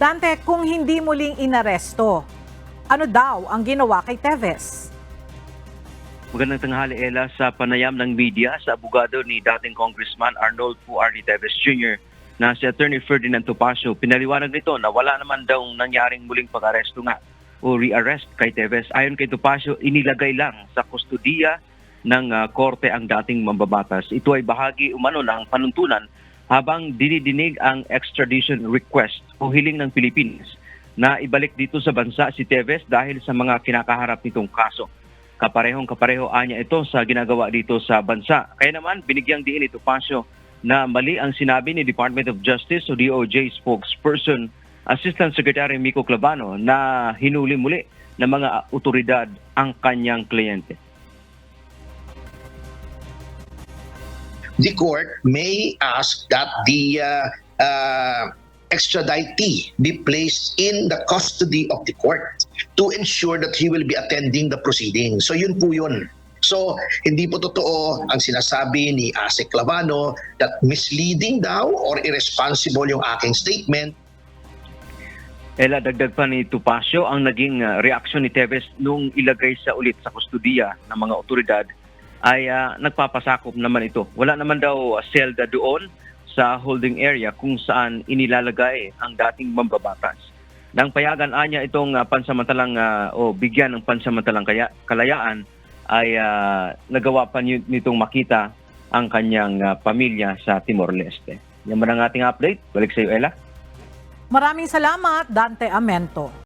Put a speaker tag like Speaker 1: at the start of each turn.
Speaker 1: Dante, kung hindi muling inaresto, ano daw ang ginawa kay Teves?
Speaker 2: Magandang tanghali, Ella. Sa panayam ng media sa abogado ni dating Congressman Arnold Fuardi Teves Jr. na si Attorney Ferdinand Topacio, pinaliwanag nito na wala naman daw nangyaring muling pag-aresto nga o re-arrest kay Teves. Ayon kay Topacio, inilagay lang sa kustudiya ng korte ang dating mambabatas. Ito ay bahagi umano ng panuntunan habang dinidinig ang extradition request o hiling ng Pilipinas na ibalik dito sa bansa si Teves dahil sa mga kinakaharap nitong kaso. Kapareho anya ito sa ginagawa dito sa bansa. Kaya naman, binigyang diin ni Topacio na mali ang sinabi ni Department of Justice o DOJ spokesperson, Assistant Secretary Miko Clavano, na hinuli muli ng mga otoridad ang kanyang kliyente.
Speaker 3: The court may ask that the extraditee be placed in the custody of the court to ensure that he will be attending the proceedings. So yun po yun. So hindi po totoo ang sinasabi ni Ase Clavano that misleading daw or irresponsible yung aking statement.
Speaker 2: Ella, dagdag pa ni Topacio, ang naging reaksyon ni Teves nung ilagay sa ulit sa kustudiya ng mga otoridad ay nagpapasakop naman ito. Wala naman daw selda doon sa holding area kung saan inilalagay ang dating mambabatas. Nang payagan anya itong pansamantalang o bigyan ng pansamantalang kalayaan ay nagawa pa nitong makita ang kanyang pamilya sa Timor-Leste. Yan man ang ating update. Balik sa iyo, Ella.
Speaker 1: Maraming salamat, Dante Amento.